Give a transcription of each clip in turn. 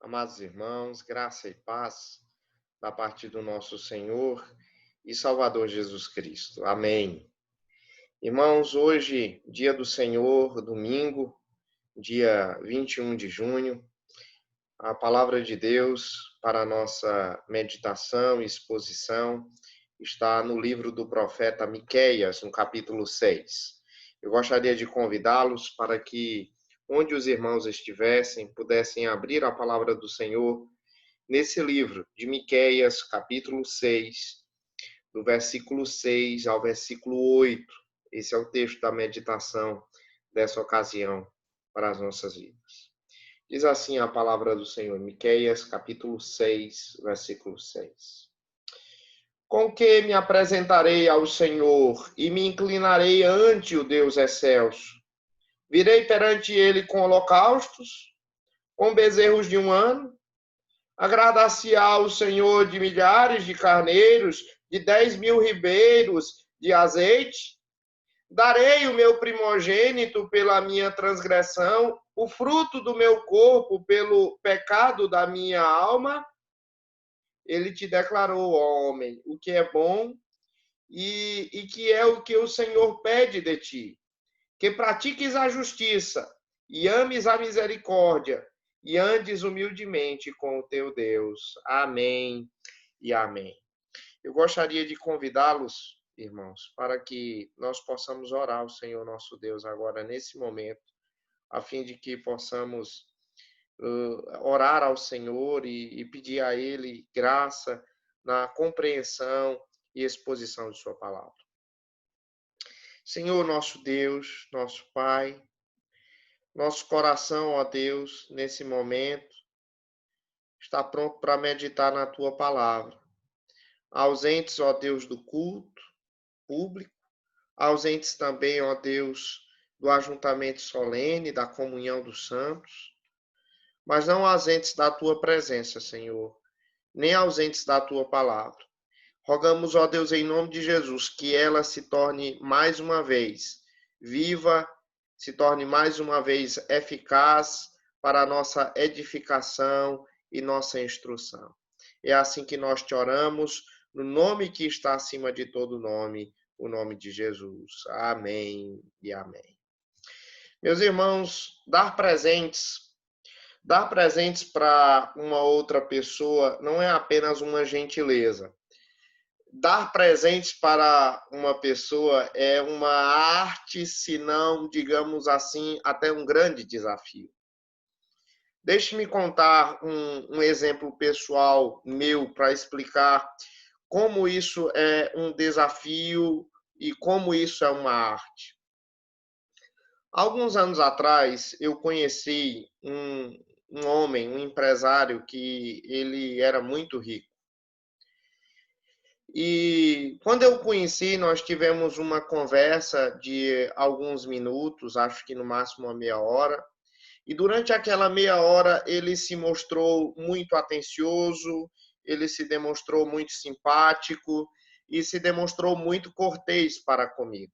Amados irmãos, graça e paz da parte do nosso Senhor e Salvador Jesus Cristo. Amém. Irmãos, hoje, dia do Senhor, domingo, dia 21 de junho, a palavra de Deus para a nossa meditação e exposição está no livro do profeta Miqueias, no capítulo 6. Eu gostaria de convidá-los para que, onde os irmãos estivessem, pudessem abrir a palavra do Senhor nesse livro de Miqueias, capítulo 6, do versículo 6 ao versículo 8. Esse é o texto da meditação dessa ocasião para as nossas vidas. Diz assim a palavra do Senhor, Miqueias, capítulo 6, versículo 6. Com que me apresentarei ao Senhor e me inclinarei ante o Deus excelso? Virei perante ele com holocaustos, com bezerros de um ano? Agradar-se-á o Senhor de milhares de carneiros, de 10.000 ribeiros de azeite? Darei o meu primogênito pela minha transgressão, o fruto do meu corpo pelo pecado da minha alma? Ele te declarou, ó homem, o que é bom e que é o que o Senhor pede de ti, que pratiques a justiça e ames a misericórdia e andes humildemente com o teu Deus. Amém e amém. Eu gostaria de convidá-los, irmãos, para que nós possamos orar ao Senhor nosso Deus agora, nesse momento, a fim de que possamos orar ao Senhor e pedir a Ele graça na compreensão e exposição de Sua palavra. Senhor nosso Deus, nosso Pai, nosso coração, ó Deus, nesse momento, está pronto para meditar na Tua palavra. Ausentes, ó Deus, do culto público, ausentes também, ó Deus, do ajuntamento solene, da comunhão dos santos, mas não ausentes da Tua presença, Senhor, nem ausentes da Tua palavra. Rogamos, ó Deus, em nome de Jesus, que ela se torne mais uma vez viva, se torne mais uma vez eficaz para a nossa edificação e nossa instrução. É assim que nós te oramos, no nome que está acima de todo nome, o nome de Jesus. Amém e amém. Meus irmãos, dar presentes para uma outra pessoa não é apenas uma gentileza. Dar presentes para uma pessoa é uma arte, se não, digamos assim, até um grande desafio. Deixe-me contar um exemplo pessoal meu para explicar como isso é um desafio e como isso é uma arte. Alguns anos atrás, eu conheci um homem, um empresário, que ele era muito rico. E quando eu o conheci, nós tivemos uma conversa de alguns minutos, acho que no máximo uma meia hora. E durante aquela meia hora, ele se mostrou muito atencioso, ele se demonstrou muito simpático e se demonstrou muito cortês para comigo.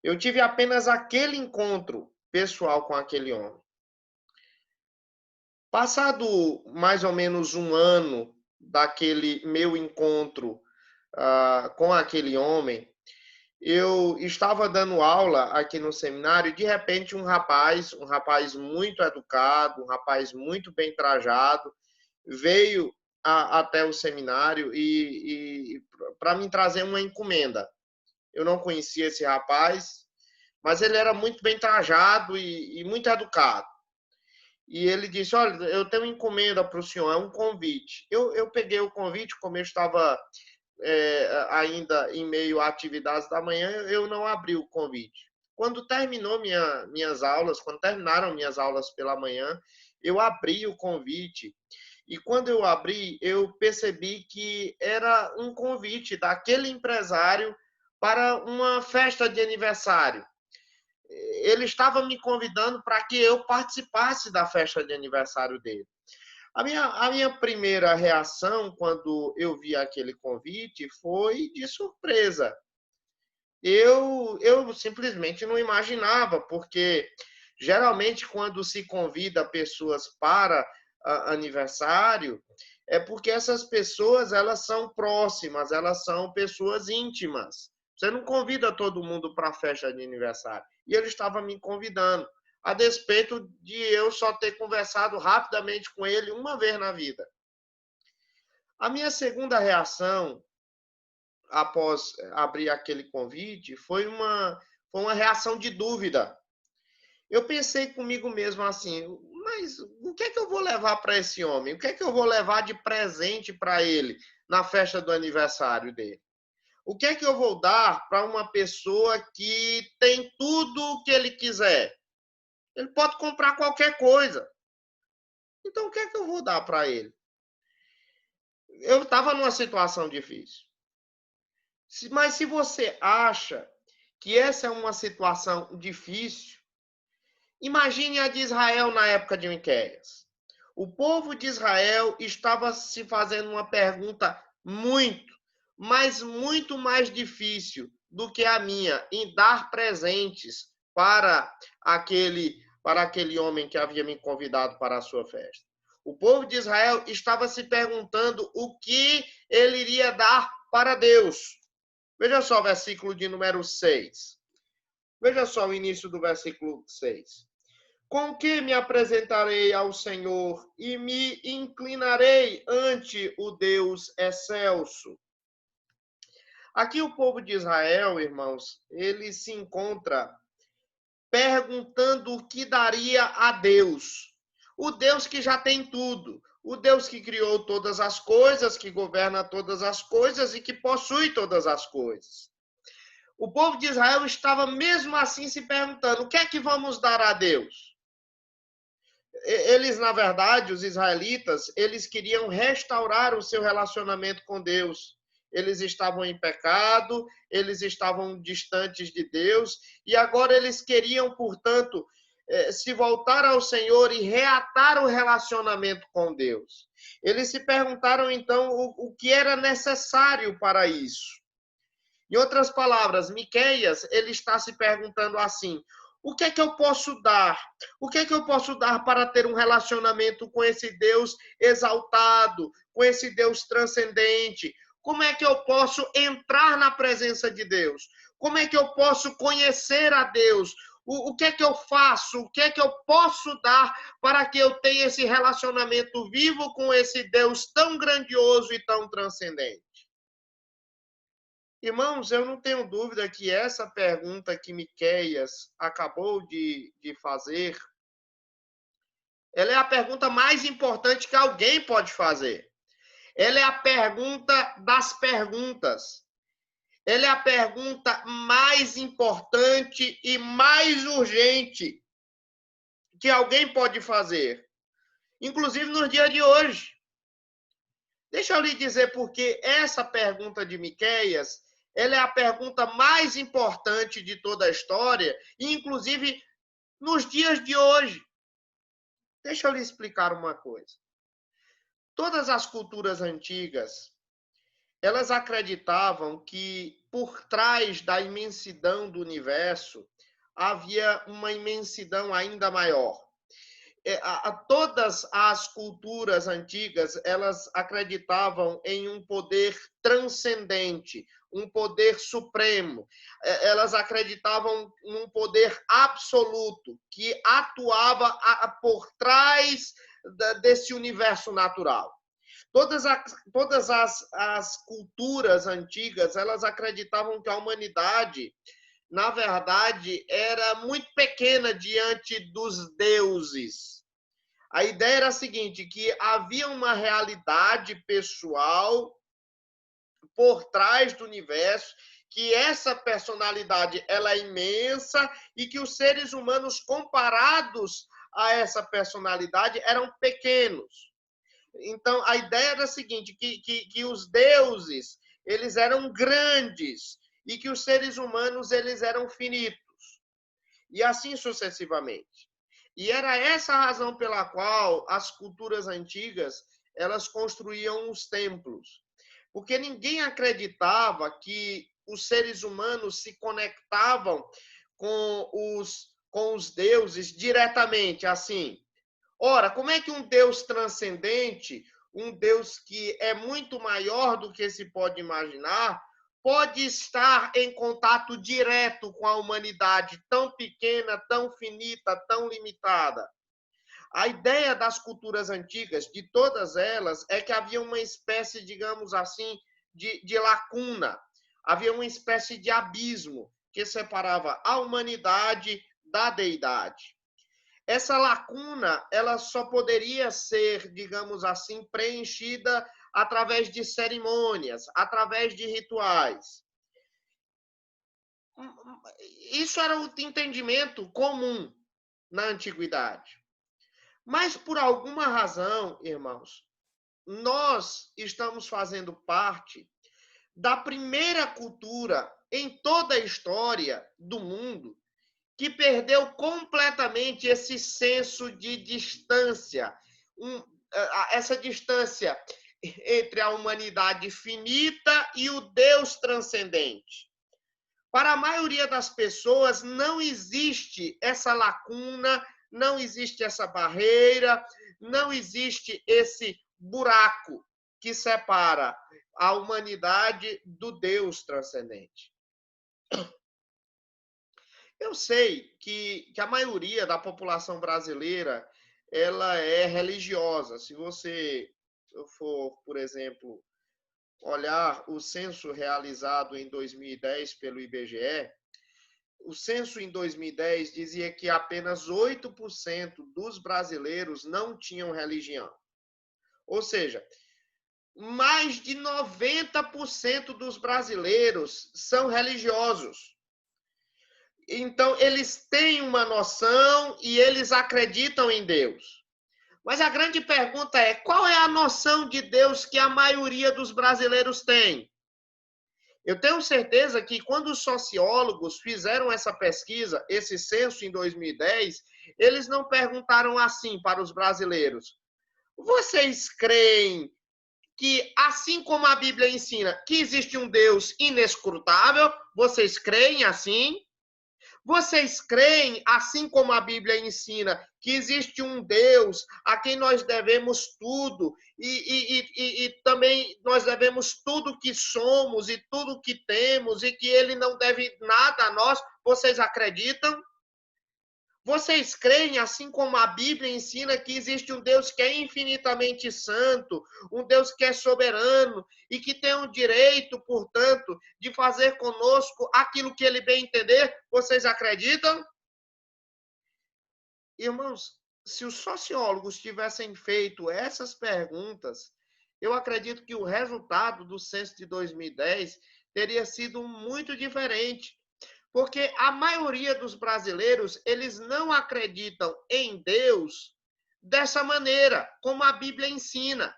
Eu tive apenas aquele encontro pessoal com aquele homem. Passado mais ou menos um ano daquele meu encontro com aquele homem, eu estava dando aula aqui no seminário e, de repente, um rapaz muito educado, um rapaz muito bem trajado, veio até o seminário e para me trazer uma encomenda. Eu não conhecia esse rapaz, mas ele era muito bem trajado e muito educado. E ele disse, olha, eu tenho uma encomenda para o senhor, é um convite. Eu peguei o convite, como eu estava ainda em meio a atividades da manhã, eu não abri o convite. Quando minhas aulas, quando terminaram minhas aulas pela manhã, eu abri o convite. E quando eu abri, eu percebi que era um convite daquele empresário para uma festa de aniversário. Ele estava me convidando para que eu participasse da festa de aniversário dele. A minha primeira reação, quando eu vi aquele convite, foi de surpresa. Eu simplesmente não imaginava, porque geralmente quando se convida pessoas para aniversário, é porque essas pessoas, elas são próximas, elas são pessoas íntimas. Você não convida todo mundo para a festa de aniversário. E ele estava me convidando, a despeito de eu só ter conversado rapidamente com ele uma vez na vida. A minha segunda reação, após abrir aquele convite, foi uma reação de dúvida. Eu pensei comigo mesmo assim, mas o que é que eu vou levar para esse homem? O que é que eu vou levar de presente para ele na festa do aniversário dele? O que é que eu vou dar para uma pessoa que tem tudo o que ele quiser? Ele pode comprar qualquer coisa. Então, o que é que eu vou dar para ele? Eu estava numa situação difícil. Mas se você acha que essa é uma situação difícil, imagine a de Israel na época de Miqueias. O povo de Israel estava se fazendo uma pergunta muito, mas muito mais difícil do que a minha, em dar presentes para aquele homem que havia me convidado para a sua festa. O povo de Israel estava se perguntando o que ele iria dar para Deus. Veja só o versículo de número 6. Veja só o início do versículo 6. Com que me apresentarei ao Senhor e me inclinarei ante o Deus excelso. Aqui o povo de Israel, irmãos, ele se encontra perguntando o que daria a Deus. O Deus que já tem tudo. O Deus que criou todas as coisas, que governa todas as coisas e que possui todas as coisas. O povo de Israel estava mesmo assim se perguntando, o que é que vamos dar a Deus? Eles, na verdade, os israelitas, eles queriam restaurar o seu relacionamento com Deus. Eles estavam em pecado, eles estavam distantes de Deus, e agora eles queriam, portanto, se voltar ao Senhor e reatar o relacionamento com Deus. Eles se perguntaram, então, o que era necessário para isso. Em outras palavras, Miqueias, ele está se perguntando assim, o que é que eu posso dar? O que é que eu posso dar para ter um relacionamento com esse Deus exaltado, com esse Deus transcendente? Como é que eu posso entrar na presença de Deus? Como é que eu posso conhecer a Deus? O que é que eu faço? O que é que eu posso dar para que eu tenha esse relacionamento vivo com esse Deus tão grandioso e tão transcendente? Irmãos, eu não tenho dúvida que essa pergunta que Miqueias acabou de fazer, ela é a pergunta mais importante que alguém pode fazer. Ela é a pergunta das perguntas. Ela é a pergunta mais importante e mais urgente que alguém pode fazer, inclusive nos dias de hoje. Deixa eu lhe dizer porque essa pergunta de Miqueias, ela é a pergunta mais importante de toda a história, e inclusive nos dias de hoje. Deixa eu lhe explicar uma coisa. Todas as culturas antigas, elas acreditavam que por trás da imensidão do universo havia uma imensidão ainda maior. Todas as culturas antigas, elas acreditavam em um poder transcendente, um poder supremo. Elas acreditavam num poder absoluto que atuava por trás desse universo natural. Todas as culturas antigas, elas acreditavam que a humanidade, na verdade, era muito pequena diante dos deuses. A ideia era a seguinte, que havia uma realidade pessoal por trás do universo, que essa personalidade ela é imensa e que os seres humanos comparados a essa personalidade eram pequenos. Então, a ideia era a seguinte, que os deuses, eles eram grandes e que os seres humanos, eles eram finitos. E assim sucessivamente. E era essa a razão pela qual as culturas antigas, elas construíam os templos. Porque ninguém acreditava que os seres humanos se conectavam com os deuses diretamente, assim. Ora, como é que um Deus transcendente, um Deus que é muito maior do que se pode imaginar, pode estar em contato direto com a humanidade tão pequena, tão finita, tão limitada? A ideia das culturas antigas, de todas elas, é que havia uma espécie, digamos assim, de lacuna, havia uma espécie de abismo que separava a humanidade da deidade. Essa lacuna, ela só poderia ser, digamos assim, preenchida através de cerimônias, através de rituais. Isso era o entendimento comum na antiguidade. Mas por alguma razão, irmãos, nós estamos fazendo parte da primeira cultura em toda a história do mundo que perdeu completamente esse senso de distância, essa distância entre a humanidade finita e o Deus transcendente. Para a maioria das pessoas, não existe essa lacuna, não existe essa barreira, não existe esse buraco que separa a humanidade do Deus transcendente. Eu sei que a maioria da população brasileira ela é religiosa. Se você for, por exemplo, olhar o censo realizado em 2010 pelo IBGE, o censo em 2010 dizia que apenas 8% dos brasileiros não tinham religião. Ou seja, mais de 90% dos brasileiros são religiosos. Então, eles têm uma noção e eles acreditam em Deus. Mas a grande pergunta é, qual é a noção de Deus que a maioria dos brasileiros tem? Eu tenho certeza que quando os sociólogos fizeram essa pesquisa, esse censo em 2010, eles não perguntaram assim para os brasileiros: vocês creem que, assim como a Bíblia ensina, que existe um Deus inescrutável, vocês creem assim? Vocês creem, assim como a Bíblia ensina, que existe um Deus a quem nós devemos tudo e também nós devemos tudo que somos e tudo que temos e que ele não deve nada a nós? Vocês acreditam? Vocês creem, assim como a Bíblia ensina, que existe um Deus que é infinitamente santo, um Deus que é soberano e que tem o direito, portanto, de fazer conosco aquilo que ele bem entender? Vocês acreditam? Irmãos, se os sociólogos tivessem feito essas perguntas, eu acredito que o resultado do censo de 2010 teria sido muito diferente. Porque a maioria dos brasileiros, eles não acreditam em Deus dessa maneira, como a Bíblia ensina.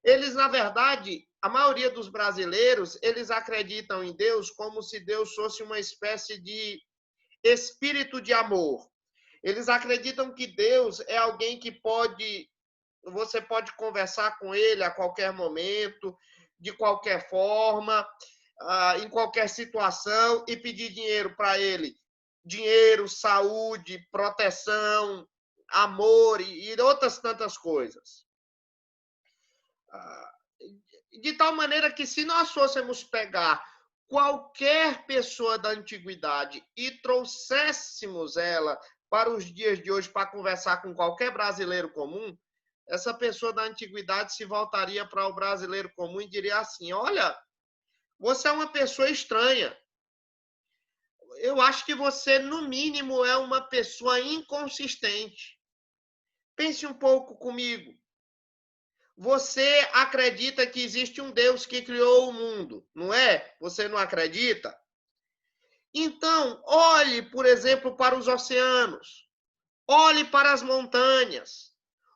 Eles, na verdade, a maioria dos brasileiros, eles acreditam em Deus como se Deus fosse uma espécie de espírito de amor. Eles acreditam que Deus é alguém que você pode conversar com ele a qualquer momento, de qualquer forma, em qualquer situação e pedir dinheiro para ele. Dinheiro, saúde, proteção, amor e outras tantas coisas. De tal maneira que se nós fôssemos pegar qualquer pessoa da antiguidade e trouxéssemos ela para os dias de hoje para conversar com qualquer brasileiro comum, essa pessoa da antiguidade se voltaria para o brasileiro comum e diria assim: olha, você é uma pessoa estranha. Eu acho que você, no mínimo, é uma pessoa inconsistente. Pense um pouco comigo. Você acredita que existe um Deus que criou o mundo, não é? Você não acredita? Então, olhe, por exemplo, para os oceanos. Olhe para as montanhas.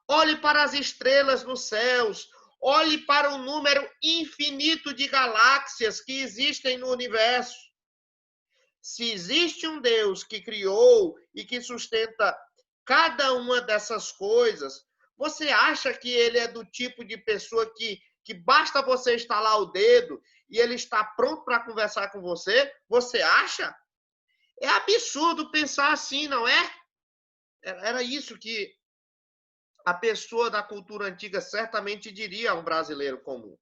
Olhe para as estrelas nos céus. Olhe para o número infinito de galáxias que existem no universo. Se existe um Deus que criou e que sustenta cada uma dessas coisas, você acha que ele é do tipo de pessoa que basta você estalar o dedo e ele está pronto para conversar com você? Você acha? É absurdo pensar assim, não é? Era isso que a pessoa da cultura antiga certamente diria a um brasileiro comum.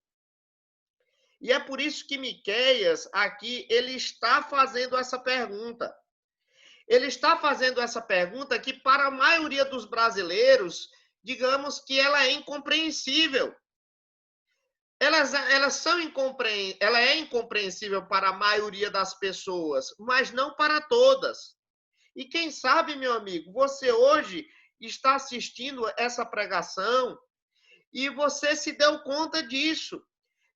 E é por isso que Miqueias, aqui, ele está fazendo essa pergunta. Ele está fazendo essa pergunta que, para a maioria dos brasileiros, digamos que ela é incompreensível. Ela é incompreensível para a maioria das pessoas, mas não para todas. E quem sabe, meu amigo, você hoje está assistindo essa pregação e você se deu conta disso,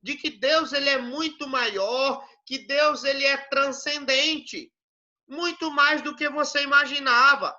de que Deus ele é muito maior, que Deus ele é transcendente, muito mais do que você imaginava.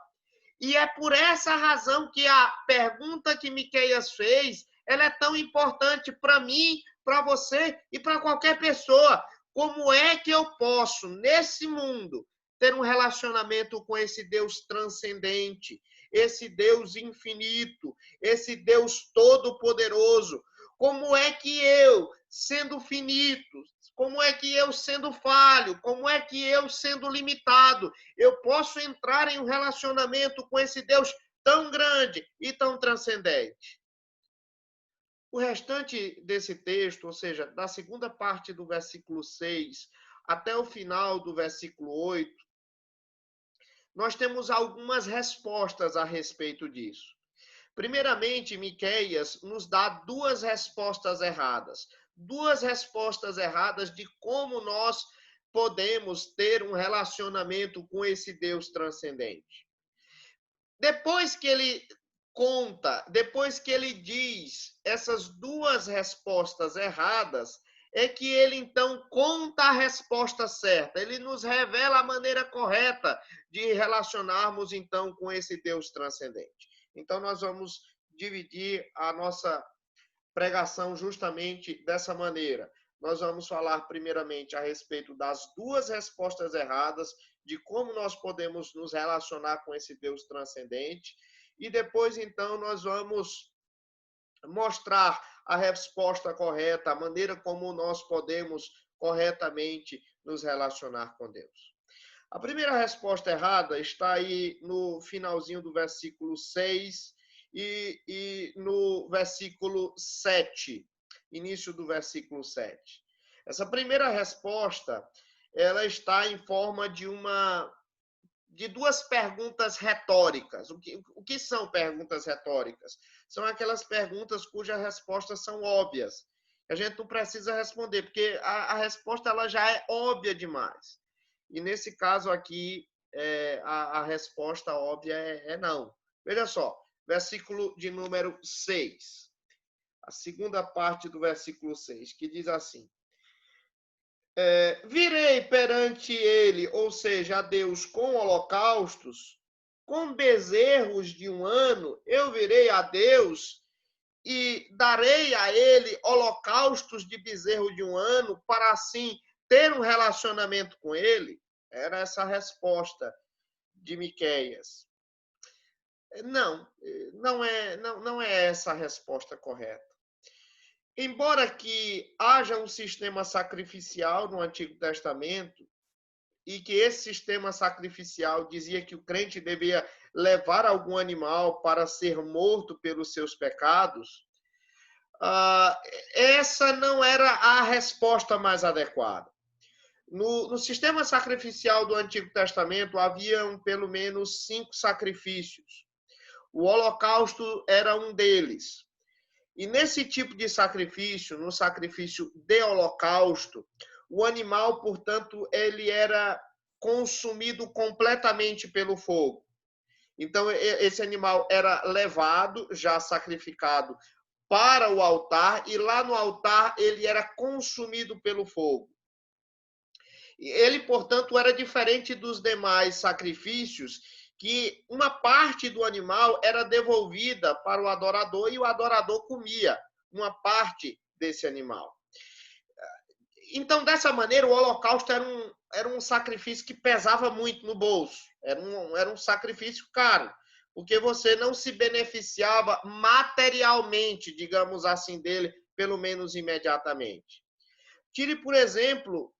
E é por essa razão que a pergunta que Miqueias fez, ela é tão importante para mim, para você e para qualquer pessoa. Como é que eu posso, nesse mundo, ter um relacionamento com esse Deus transcendente, esse Deus infinito, esse Deus todo-poderoso? Como é que eu, sendo finito, como é que eu, sendo falho, como é que eu, sendo limitado, eu posso entrar em um relacionamento com esse Deus tão grande e tão transcendente? O restante desse texto, ou seja, da segunda parte do versículo 6 até o final do versículo 8, nós temos algumas respostas a respeito disso. Primeiramente, Miqueias nos dá duas respostas erradas. Duas respostas erradas de como nós podemos ter um relacionamento com esse Deus transcendente. Depois que ele conta, depois que ele diz essas duas respostas erradas, é que ele então conta a resposta certa. Ele nos revela a maneira correta de relacionarmos então com esse Deus transcendente. Então nós vamos dividir a nossa pregação justamente dessa maneira. Nós vamos falar primeiramente a respeito das duas respostas erradas, de como nós podemos nos relacionar com esse Deus transcendente, e depois então nós vamos mostrar a resposta correta, a maneira como nós podemos corretamente nos relacionar com Deus. A primeira resposta errada está aí no finalzinho do versículo 6 e no versículo 7, início do versículo 7. Essa primeira resposta, ela está em forma de duas perguntas retóricas. O que são perguntas retóricas? São aquelas perguntas cujas respostas são óbvias. A gente não precisa responder, porque a resposta ela já é óbvia demais. E nesse caso aqui, a resposta óbvia é não. Veja só, versículo de número 6. A segunda parte do versículo 6, que diz assim: virei perante ele, ou seja, a Deus, com holocaustos, com bezerros de um ano, eu virei a Deus e darei a ele holocaustos de bezerro de um ano, para assim ter um relacionamento com ele? Era essa a resposta de Miqueias. Não é essa a resposta correta. Embora que haja um sistema sacrificial no Antigo Testamento, e que esse sistema sacrificial dizia que o crente devia levar algum animal para ser morto pelos seus pecados, essa não era a resposta mais adequada. No sistema sacrificial do Antigo Testamento, haviam pelo menos 5 sacrifícios. O holocausto era um deles. E nesse tipo de sacrifício, no sacrifício de holocausto, o animal, portanto, ele era consumido completamente pelo fogo. Então, esse animal era levado, já sacrificado, para o altar, e lá no altar ele era consumido pelo fogo. Ele, portanto, era diferente dos demais sacrifícios, que uma parte do animal era devolvida para o adorador e o adorador comia uma parte desse animal. Então, dessa maneira, o holocausto era um sacrifício que pesava muito no bolso. Era um sacrifício caro, porque você não se beneficiava materialmente, digamos assim, dele, pelo menos imediatamente. Tire, por exemplo,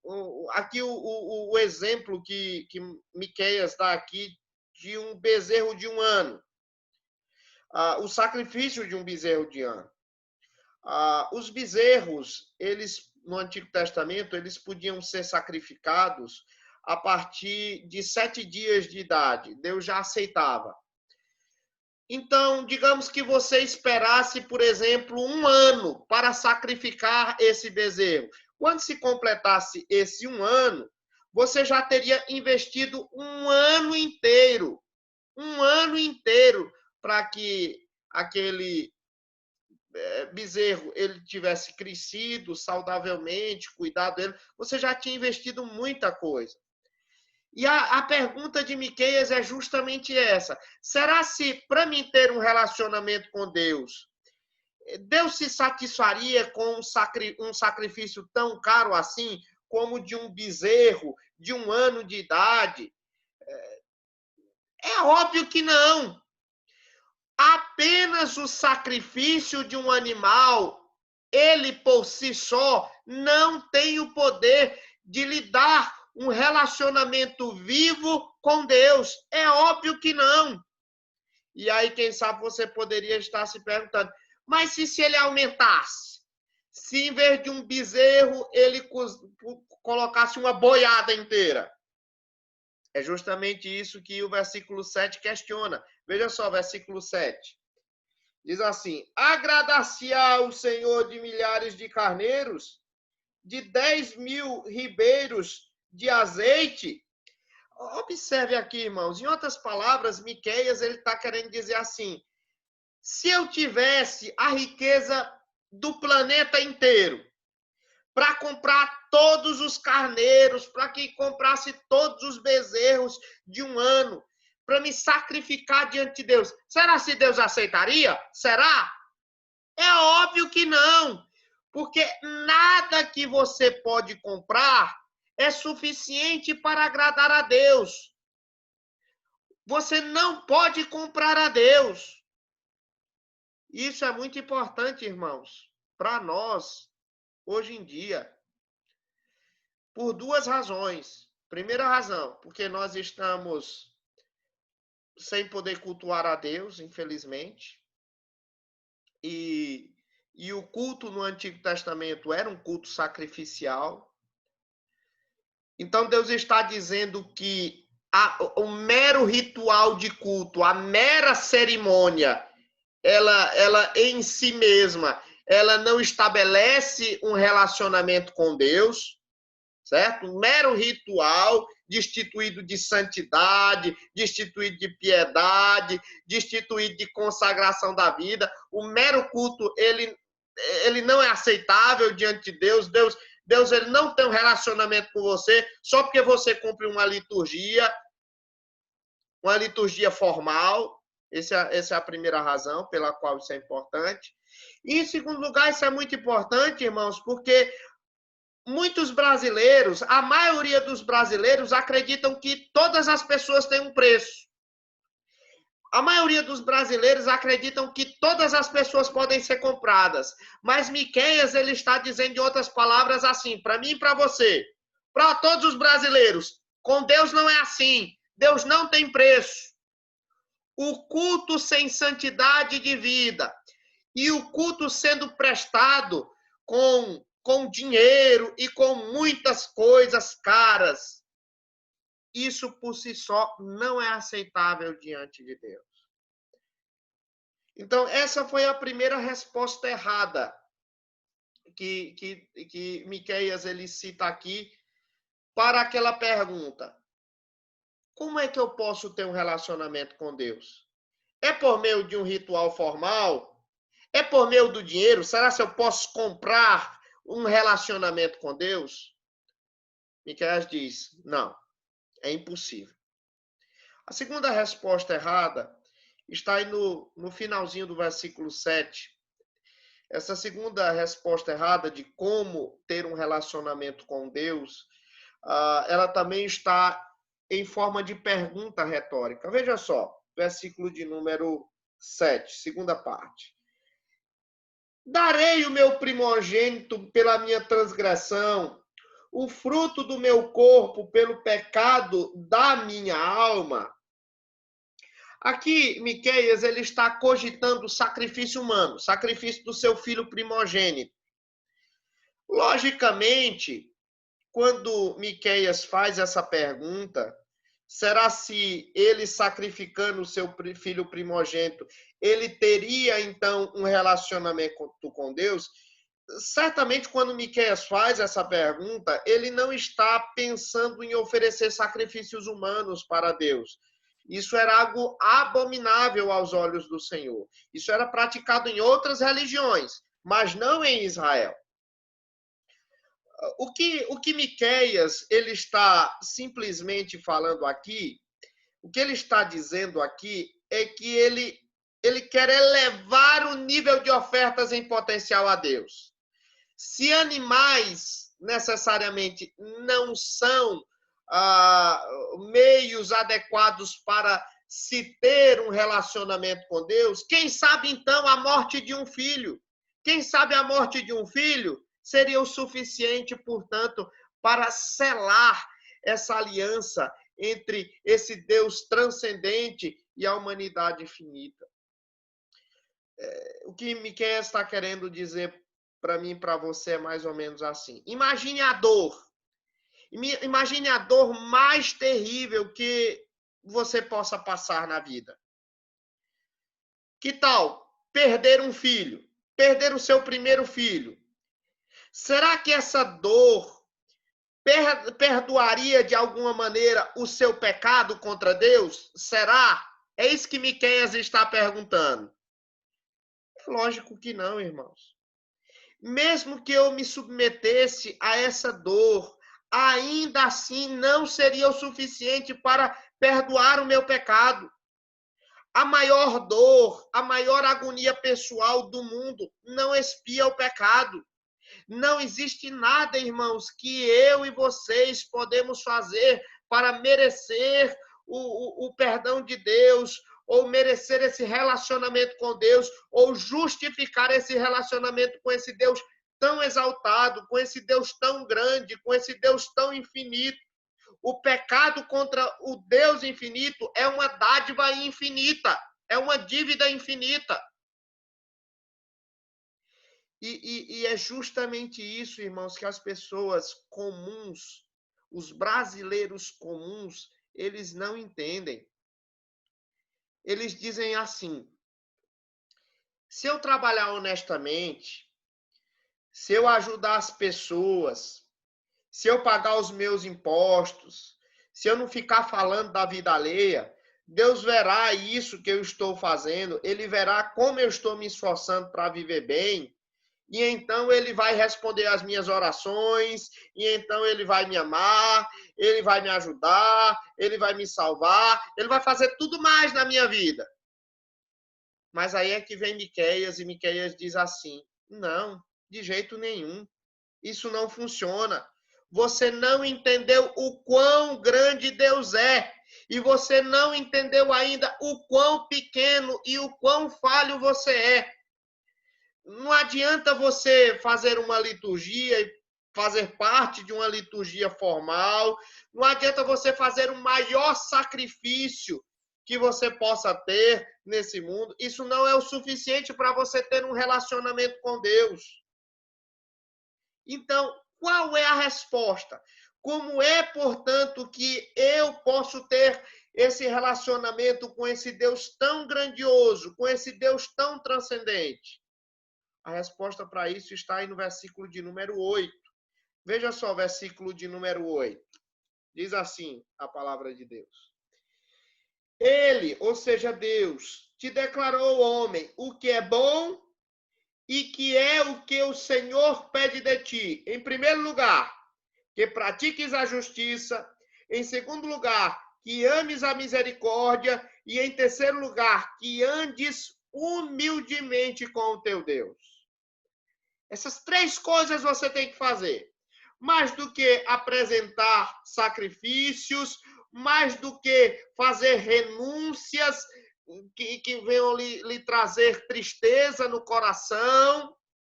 aqui o exemplo que Miqueias dá aqui de um bezerro de um ano. o sacrifício de um bezerro de ano. Os bezerros, eles no Antigo Testamento, eles podiam ser sacrificados a partir de 7 dias de idade. Deus já aceitava. Então, digamos que você esperasse, por exemplo, 1 ano para sacrificar esse bezerro. Quando se completasse esse 1 ano, você já teria investido 1 ano inteiro. 1 ano inteiro para que aquele bezerro ele tivesse crescido saudavelmente, cuidado dele. Você já tinha investido muita coisa. E a pergunta de Miqueias é justamente essa. Será se, para mim ter um relacionamento com Deus, Deus se satisfaria com um sacrifício tão caro assim, como de um bezerro de 1 ano de idade? É óbvio que não. Apenas o sacrifício de um animal, ele por si só, não tem o poder de lhe dar um relacionamento vivo com Deus. É óbvio que não. E aí, quem sabe, você poderia estar se perguntando, mas se ele aumentasse? Se em vez de um bezerro, ele colocasse uma boiada inteira? É justamente isso que o versículo 7 questiona. Veja só, versículo 7. Diz assim: agradar-se-á o Senhor de milhares de carneiros, de 10.000 ribeiros de azeite? Observe aqui, irmãos. Em outras palavras, Miqueias ele está querendo dizer assim: se eu tivesse a riqueza do planeta inteiro, para comprar todos os carneiros, para que comprasse todos os bezerros de 1 ano, para me sacrificar diante de Deus, será se Deus aceitaria? Será? É óbvio que não, porque nada que você pode comprar é suficiente para agradar a Deus. Você não pode comprar a Deus. Isso é muito importante, irmãos, para nós, hoje em dia. Por 2 razões. Primeira razão, porque nós estamos sem poder cultuar a Deus, infelizmente. E o culto no Antigo Testamento era um culto sacrificial. Então Deus está dizendo que o mero ritual de culto, a mera cerimônia, ela em si mesma, ela não estabelece um relacionamento com Deus. Certo? Um mero ritual destituído de santidade, destituído de piedade, destituído de consagração da vida. O mero culto, ele não é aceitável diante de Deus. Deus ele não tem um relacionamento com você só porque você cumpre uma liturgia formal. Essa é a primeira razão pela qual isso é importante. E, em segundo lugar, isso é muito importante, irmãos, porque muitos brasileiros, a maioria dos brasileiros acreditam que todas as pessoas têm um preço. A maioria dos brasileiros acreditam que todas as pessoas podem ser compradas. Mas Miqueias ele está dizendo, em outras palavras, assim, para mim e para você, para todos os brasileiros, com Deus não é assim. Deus não tem preço. O culto sem santidade de vida e o culto sendo prestado com dinheiro e com muitas coisas caras, isso por si só não é aceitável diante de Deus. Então, essa foi a primeira resposta errada que Miqueias ele cita aqui para aquela pergunta: como é que eu posso ter um relacionamento com Deus? É por meio de um ritual formal? É por meio do dinheiro? Será que eu posso comprar um relacionamento com Deus? Miqueias diz, não, é impossível. A segunda resposta errada está aí no finalzinho do versículo 7. Essa segunda resposta errada de como ter um relacionamento com Deus, ela também está em forma de pergunta retórica. Veja só, versículo de número 7, segunda parte. Darei o meu primogênito pela minha transgressão, o fruto do meu corpo pelo pecado da minha alma. Aqui, Miqueias, ele está cogitando o sacrifício humano, sacrifício do seu filho primogênito. Logicamente, quando Miqueias faz essa pergunta, será se ele sacrificando o seu filho primogênito, ele teria então um relacionamento com Deus? Certamente, quando Miqueias faz essa pergunta, ele não está pensando em oferecer sacrifícios humanos para Deus. Isso era algo abominável aos olhos do Senhor. Isso era praticado em outras religiões, mas não em Israel. O que Miqueias ele está simplesmente falando aqui, o que ele está dizendo aqui é que ele quer elevar o nível de ofertas em potencial a Deus. Se animais necessariamente não são meios adequados para se ter um relacionamento com Deus, quem sabe então a morte de um filho? Quem sabe a morte de um filho seria o suficiente, portanto, para selar essa aliança entre esse Deus transcendente e a humanidade finita. O que Miqueias está querendo dizer para mim e para você é mais ou menos assim. Imagine a dor. Imagine a dor mais terrível que você possa passar na vida. Que tal perder um filho? Perder o seu primeiro filho? Será que essa dor perdoaria de alguma maneira o seu pecado contra Deus? Será? É isso que Miqueias está perguntando. Lógico que não, irmãos. Mesmo que eu me submetesse a essa dor, ainda assim não seria o suficiente para perdoar o meu pecado. A maior dor, a maior agonia pessoal do mundo não expia o pecado. Não existe nada, irmãos, que eu e vocês podemos fazer para merecer o perdão de Deus, ou merecer esse relacionamento com Deus, ou justificar esse relacionamento com esse Deus tão exaltado, com esse Deus tão grande, com esse Deus tão infinito. O pecado contra o Deus infinito é uma dádiva infinita, é uma dívida infinita. E é justamente isso, irmãos, que as pessoas comuns, os brasileiros comuns, eles não entendem. Eles dizem assim: se eu trabalhar honestamente, se eu ajudar as pessoas, se eu pagar os meus impostos, se eu não ficar falando da vida alheia, Deus verá isso que eu estou fazendo, Ele verá como eu estou me esforçando para viver bem, e então Ele vai responder às minhas orações, e então Ele vai me amar, Ele vai me ajudar, Ele vai me salvar, Ele vai fazer tudo mais na minha vida. Mas aí é que vem Miqueias, e Miqueias diz assim: não, de jeito nenhum. Isso não funciona. Você não entendeu o quão grande Deus é. E você não entendeu ainda o quão pequeno e o quão falho você é. Não adianta você fazer uma liturgia e fazer parte de uma liturgia formal. Não adianta você fazer o maior sacrifício que você possa ter nesse mundo. Isso não é o suficiente para você ter um relacionamento com Deus. Então, qual é a resposta? Como é, portanto, que eu posso ter esse relacionamento com esse Deus tão grandioso, com esse Deus tão transcendente? A resposta para isso está aí no versículo de número 8. Veja só o versículo de número 8. Diz assim a palavra de Deus: Ele, ou seja, Deus, te declarou, homem, o que é bom e que é o que o Senhor pede de ti. Em primeiro lugar, que pratiques a justiça. Em segundo lugar, que ames a misericórdia. E em terceiro lugar, que andes humildemente com o teu Deus. Essas três coisas você tem que fazer. Mais do que apresentar sacrifícios, mais do que fazer renúncias que venham lhe trazer tristeza no coração.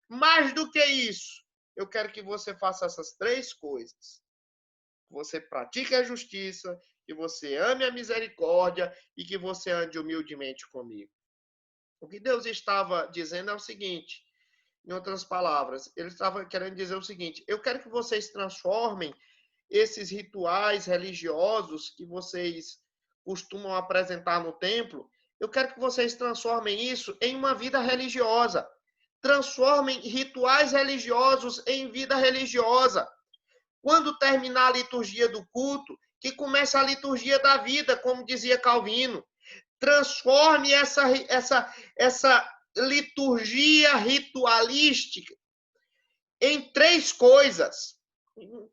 Mais do que isso, eu quero que você faça essas três coisas. Você pratique a justiça, que você ame a misericórdia e que você ande humildemente comigo. O que Deus estava dizendo é o seguinte, em outras palavras, ele estava querendo dizer o seguinte: eu quero que vocês transformem esses rituais religiosos que vocês costumam apresentar no templo, eu quero que vocês transformem isso em uma vida religiosa. Transformem rituais religiosos em vida religiosa. Quando terminar a liturgia do culto, que comece a liturgia da vida, como dizia Calvino. Transforme essa liturgia ritualística em 3 coisas.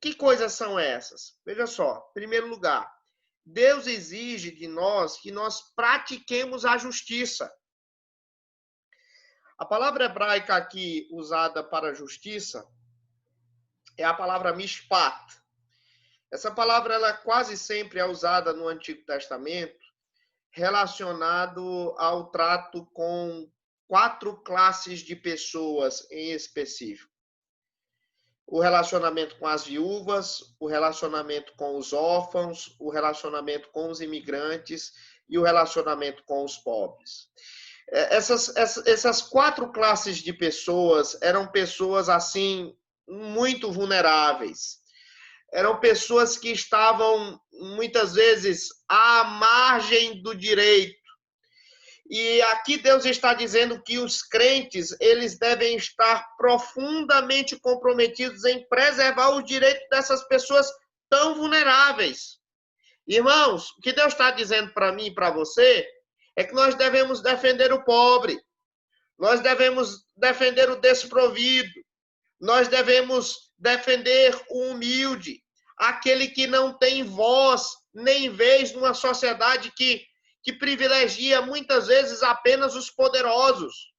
Que coisas são essas? Veja só, em primeiro lugar, Deus exige de nós que nós pratiquemos a justiça. A palavra hebraica aqui usada para justiça é a palavra mishpat. Essa palavra ela quase sempre é usada no Antigo Testamento relacionado ao trato com 4 classes de pessoas em específico. O relacionamento com as viúvas, o relacionamento com os órfãos, o relacionamento com os imigrantes e o relacionamento com os pobres. Essas 4 classes de pessoas eram pessoas, assim, muito vulneráveis. Eram pessoas que estavam, muitas vezes, à margem do direito. E aqui Deus está dizendo que os crentes, eles devem estar profundamente comprometidos em preservar os direitos dessas pessoas tão vulneráveis. Irmãos, o que Deus está dizendo para mim e para você é que nós devemos defender o pobre, nós devemos defender o desprovido, nós devemos defender o humilde, aquele que não tem voz nem vez numa sociedade que privilegia muitas vezes apenas os poderosos.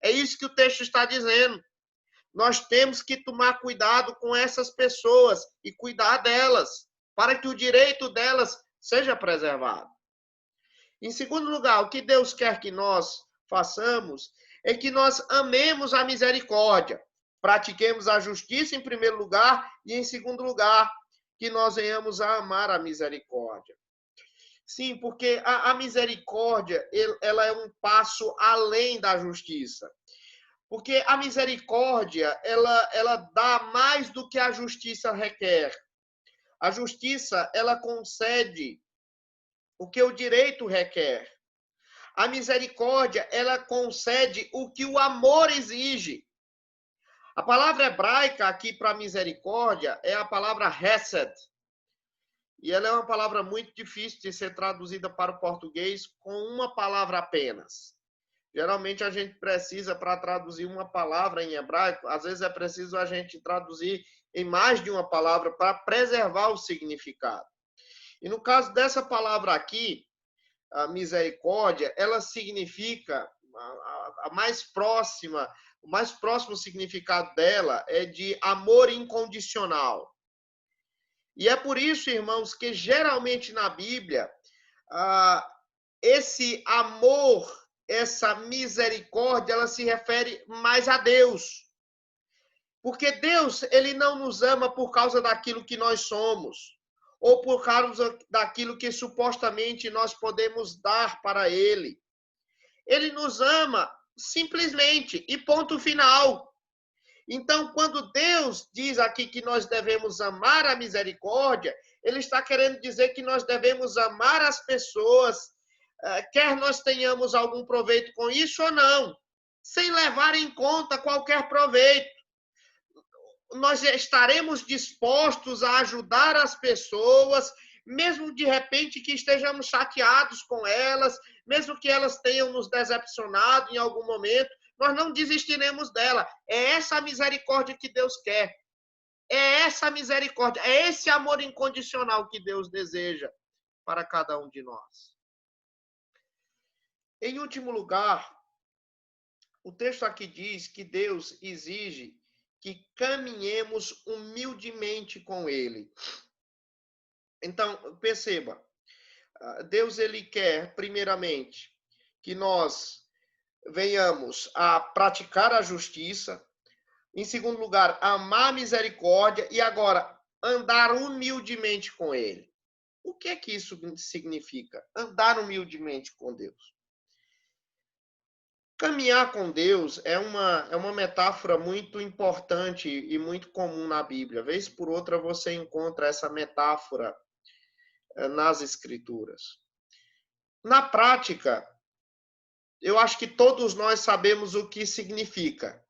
É isso que o texto está dizendo. Nós temos que tomar cuidado com essas pessoas e cuidar delas, para que o direito delas seja preservado. Em segundo lugar, o que Deus quer que nós façamos é que nós amemos a misericórdia, pratiquemos a justiça em primeiro lugar e em segundo lugar, que nós venhamos a amar a misericórdia. Sim, porque a misericórdia, ela é um passo além da justiça. Porque a misericórdia, ela dá mais do que a justiça requer. A justiça, ela concede o que o direito requer. A misericórdia, ela concede o que o amor exige. A palavra hebraica aqui para misericórdia é a palavra hesed. E ela é uma palavra muito difícil de ser traduzida para o português com uma palavra apenas. Geralmente a gente precisa, para traduzir uma palavra em hebraico, às vezes é preciso a gente traduzir em mais de uma palavra para preservar o significado. E no caso dessa palavra aqui, a misericórdia, ela significa a mais próxima, o mais próximo significado dela é de amor incondicional. E é por isso, irmãos, que geralmente na Bíblia, esse amor, essa misericórdia, ela se refere mais a Deus. Porque Deus, ele não nos ama por causa daquilo que nós somos, ou por causa daquilo que supostamente nós podemos dar para ele. Ele nos ama simplesmente e ponto final. Então, quando Deus diz aqui que nós devemos amar a misericórdia, ele está querendo dizer que nós devemos amar as pessoas, quer nós tenhamos algum proveito com isso ou não, sem levar em conta qualquer proveito. Nós estaremos dispostos a ajudar as pessoas, mesmo de repente que estejamos chateados com elas, mesmo que elas tenham nos decepcionado em algum momento, nós não desistiremos dela. É essa misericórdia que Deus quer. É essa misericórdia, é esse amor incondicional que Deus deseja para cada um de nós. Em último lugar, o texto aqui diz que Deus exige que caminhemos humildemente com Ele. Então, perceba, Deus ele quer, primeiramente, que nós venhamos a praticar a justiça, em segundo lugar, amar a misericórdia e agora andar humildemente com Ele. O que é que isso significa? Andar humildemente com Deus. Caminhar com Deus é uma metáfora muito importante e muito comum na Bíblia. Vez por outra você encontra essa metáfora nas Escrituras. Na prática, eu acho que todos nós sabemos o que significa.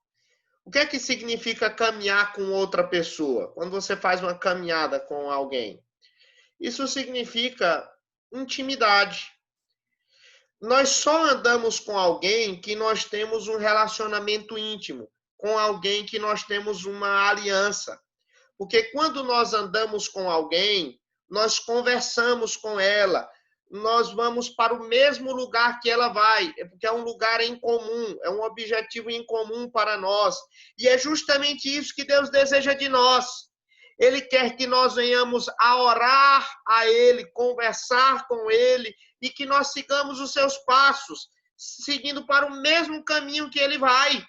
O que é que significa caminhar com outra pessoa? Quando você faz uma caminhada com alguém. Isso significa intimidade. Nós só andamos com alguém que nós temos um relacionamento íntimo, com alguém que nós temos uma aliança. Porque quando nós andamos com alguém, nós conversamos com ela, nós vamos para o mesmo lugar que ela vai, porque é um lugar em comum, é um objetivo em comum para nós. E é justamente isso que Deus deseja de nós. Ele quer que nós venhamos a orar a Ele, conversar com Ele, e que nós sigamos os seus passos, seguindo para o mesmo caminho que Ele vai.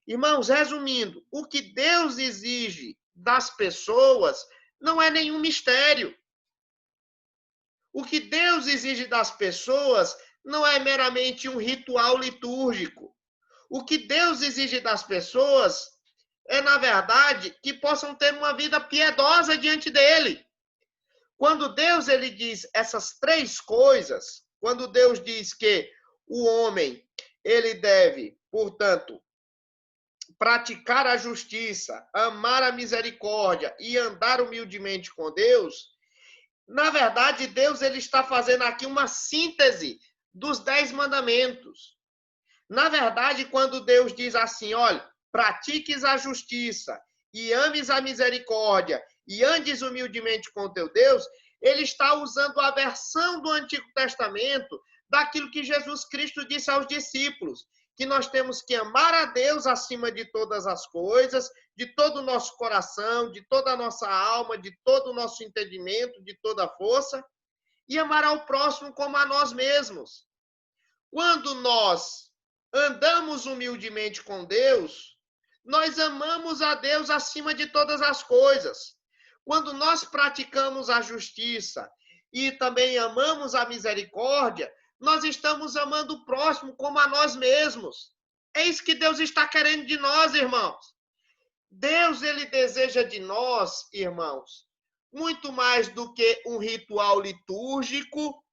Irmãos, resumindo, o que Deus exige das pessoas não é nenhum mistério. O que Deus exige das pessoas não é meramente um ritual litúrgico. O que Deus exige das pessoas é, na verdade, que possam ter uma vida piedosa diante dele. Quando Deus ele diz essas três coisas, quando Deus diz que o homem ele deve, portanto, praticar a justiça, amar a misericórdia e andar humildemente com Deus, na verdade, Deus ele está fazendo aqui uma síntese dos 10 mandamentos. Na verdade, quando Deus diz assim, olha, pratiques a justiça e ames a misericórdia e andes humildemente com teu Deus, ele está usando a versão do Antigo Testamento daquilo que Jesus Cristo disse aos discípulos, que nós temos que amar a Deus acima de todas as coisas, de todo o nosso coração, de toda a nossa alma, de todo o nosso entendimento, de toda a força, e amar ao próximo como a nós mesmos. Quando nós andamos humildemente com Deus, nós amamos a Deus acima de todas as coisas. Quando nós praticamos a justiça e também amamos a misericórdia, nós estamos amando o próximo como a nós mesmos. É isso que Deus está querendo de nós, irmãos. Deus, ele deseja de nós, irmãos, muito mais do que um ritual litúrgico.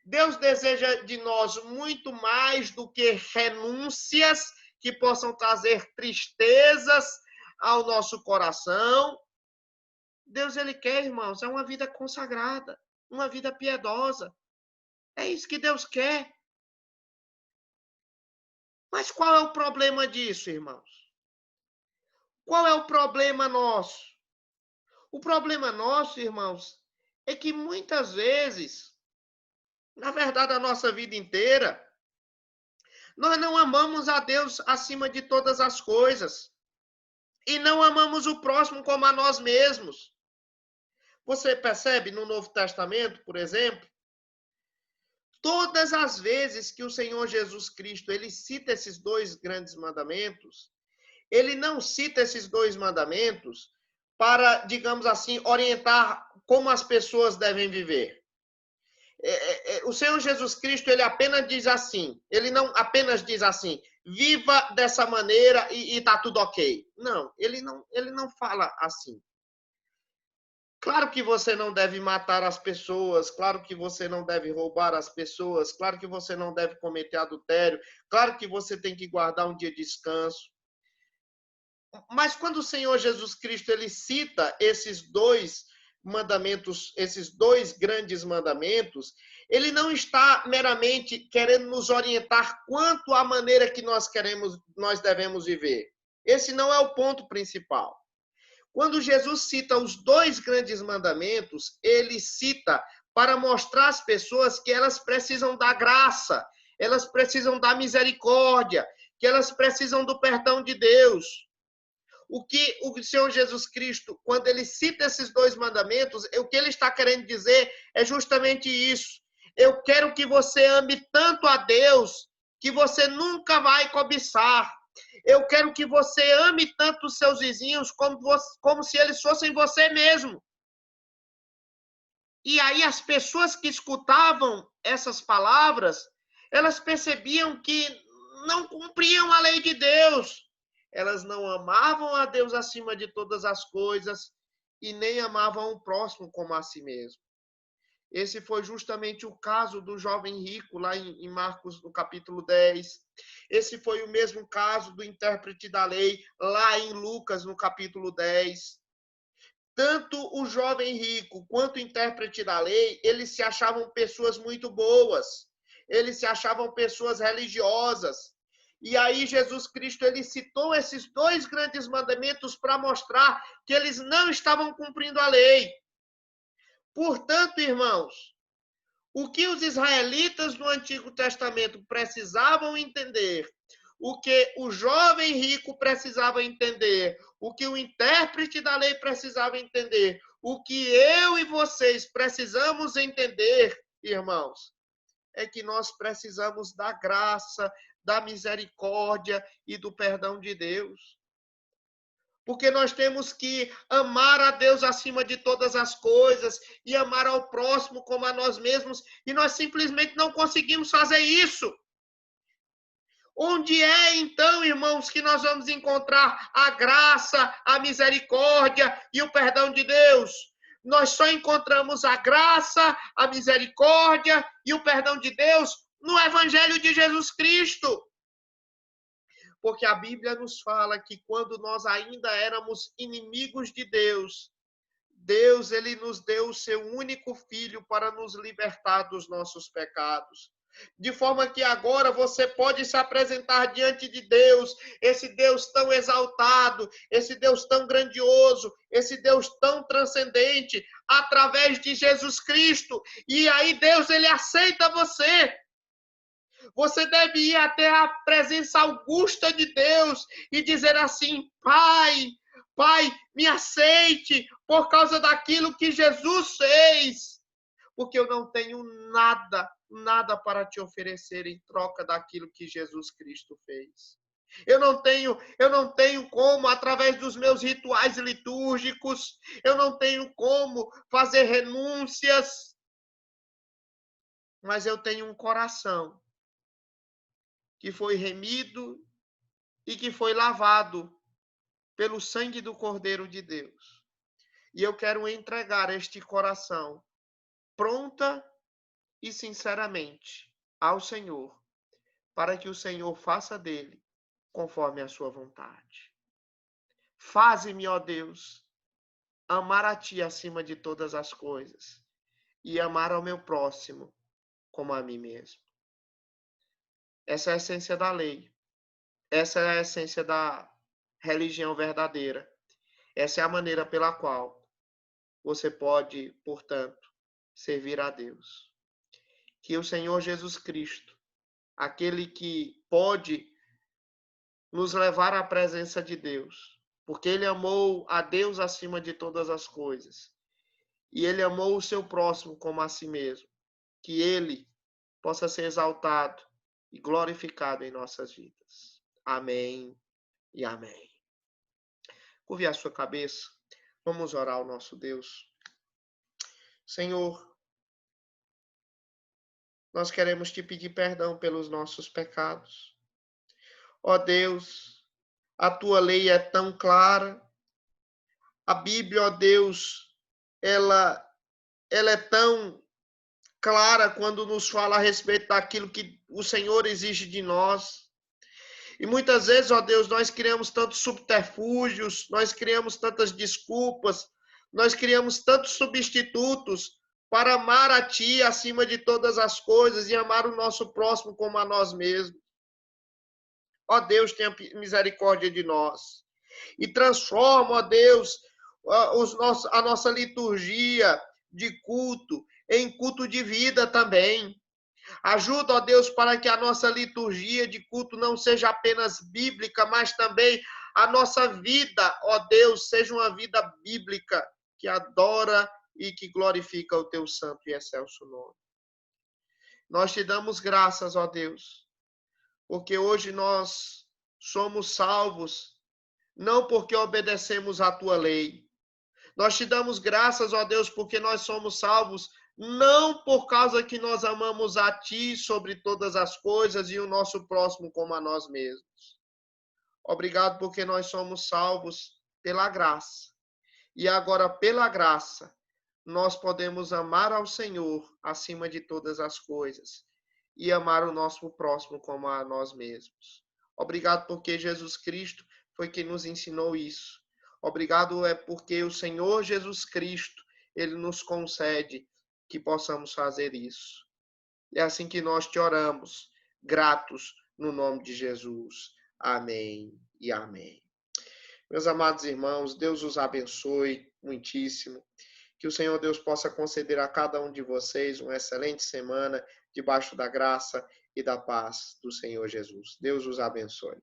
Deus deseja de nós muito mais do que renúncias que possam trazer tristezas ao nosso coração. Deus, ele quer, irmãos, é uma vida consagrada, uma vida piedosa. É isso que Deus quer. Mas qual é o problema disso, irmãos? Qual é o problema nosso? O problema nosso, irmãos, é que muitas vezes, na verdade, a nossa vida inteira, nós não amamos a Deus acima de todas as coisas. E não amamos o próximo como a nós mesmos. Você percebe no Novo Testamento, por exemplo, todas as vezes que o Senhor Jesus Cristo ele cita esses dois grandes mandamentos, ele não cita esses dois mandamentos para, digamos assim, orientar como as pessoas devem viver. O Senhor Jesus Cristo, ele apenas diz assim, ele não apenas diz assim, viva dessa maneira e tá tudo ok. Não, ele não fala assim. Claro que você não deve matar as pessoas, claro que você não deve roubar as pessoas, claro que você não deve cometer adultério, claro que você tem que guardar um dia de descanso. Mas quando o Senhor Jesus Cristo ele cita esses dois mandamentos, esses dois grandes mandamentos, ele não está meramente querendo nos orientar quanto à maneira que nós devemos viver. Esse não é o ponto principal. Quando Jesus cita os dois grandes mandamentos, ele cita para mostrar às pessoas que elas precisam da graça, elas precisam da misericórdia, que elas precisam do perdão de Deus. O que o Senhor Jesus Cristo, quando ele cita esses dois mandamentos, o que ele está querendo dizer é justamente isso. Eu quero que você ame tanto a Deus que você nunca vai cobiçar. Eu quero que você ame tanto os seus vizinhos como se eles fossem você mesmo. E aí as pessoas que escutavam essas palavras, elas percebiam que não cumpriam a lei de Deus. Elas não amavam a Deus acima de todas as coisas e nem amavam o próximo como a si mesmo. Esse foi justamente o caso do jovem rico, lá em Marcos, no capítulo 10. Esse foi o mesmo caso do intérprete da lei, lá em Lucas, no capítulo 10. Tanto o jovem rico quanto o intérprete da lei, eles se achavam pessoas muito boas. Eles se achavam pessoas religiosas. E aí Jesus Cristo, ele citou esses dois grandes mandamentos para mostrar que eles não estavam cumprindo a lei. Portanto, irmãos, o que os israelitas do Antigo Testamento precisavam entender, o que o jovem rico precisava entender, o que o intérprete da lei precisava entender, o que eu e vocês precisamos entender, irmãos, é que nós precisamos da graça, da misericórdia e do perdão de Deus. Porque nós temos que amar a Deus acima de todas as coisas e amar ao próximo como a nós mesmos, e nós simplesmente não conseguimos fazer isso. Onde é, então, irmãos, que nós vamos encontrar a graça, a misericórdia e o perdão de Deus? Nós só encontramos a graça, a misericórdia e o perdão de Deus no Evangelho de Jesus Cristo. Porque a Bíblia nos fala que quando nós ainda éramos inimigos de Deus, Deus, ele nos deu o seu único filho para nos libertar dos nossos pecados. De forma que agora você pode se apresentar diante de Deus, esse Deus tão exaltado, esse Deus tão grandioso, esse Deus tão transcendente, através de Jesus Cristo. E aí Deus, ele aceita você. Você deve ir até a presença augusta de Deus e dizer assim: Pai, Pai, me aceite por causa daquilo que Jesus fez. Porque eu não tenho nada para te oferecer em troca daquilo que Jesus Cristo fez. Eu não tenho como, através dos meus rituais litúrgicos, eu não tenho como fazer renúncias, mas eu tenho um coração que foi remido e que foi lavado pelo sangue do Cordeiro de Deus. E eu quero entregar este coração pronta e sinceramente ao Senhor, para que o Senhor faça dele conforme a sua vontade. Faze-me, ó Deus, amar a ti acima de todas as coisas e amar ao meu próximo como a mim mesmo. Essa é a essência da lei. Essa é a essência da religião verdadeira. Essa é a maneira pela qual você pode, portanto, servir a Deus. Que o Senhor Jesus Cristo, aquele que pode nos levar à presença de Deus, porque ele amou a Deus acima de todas as coisas, e ele amou o seu próximo como a si mesmo, que ele possa ser exaltado e glorificado em nossas vidas. Amém e amém. Curve a sua cabeça, vamos orar ao nosso Deus. Senhor, nós queremos te pedir perdão pelos nossos pecados. Ó Deus, a tua lei é tão clara. A Bíblia, ó Deus, ela é tão clara quando nos fala a respeito daquilo que o Senhor exige de nós. E muitas vezes, ó Deus, nós criamos tantos subterfúgios, nós criamos tantas desculpas, nós criamos tantos substitutos para amar a Ti acima de todas as coisas e amar o nosso próximo como a nós mesmos. Ó Deus, tenha misericórdia de nós. E transforma, ó Deus, a nossa liturgia de culto em culto de vida também. Ajuda, ó Deus, para que a nossa liturgia de culto não seja apenas bíblica, mas também a nossa vida, ó Deus, seja uma vida bíblica que adora e que glorifica o teu santo e excelso nome. Nós te damos graças, ó Deus, porque hoje nós somos salvos, não porque obedecemos à tua lei, Nós te damos graças, ó Deus, porque nós somos salvos, não por causa que nós amamos a Ti sobre todas as coisas e o nosso próximo como a nós mesmos. Obrigado porque nós somos salvos pela graça. E agora, pela graça, nós podemos amar ao Senhor acima de todas as coisas e amar o nosso próximo como a nós mesmos. Obrigado porque Jesus Cristo foi quem nos ensinou isso. Obrigado porque o Senhor Jesus Cristo, ele nos concede que possamos fazer isso. É assim que nós te oramos, gratos no nome de Jesus. Amém e amém. Meus amados irmãos, Deus os abençoe muitíssimo. Que o Senhor Deus possa conceder a cada um de vocês uma excelente semana debaixo da graça e da paz do Senhor Jesus. Deus os abençoe.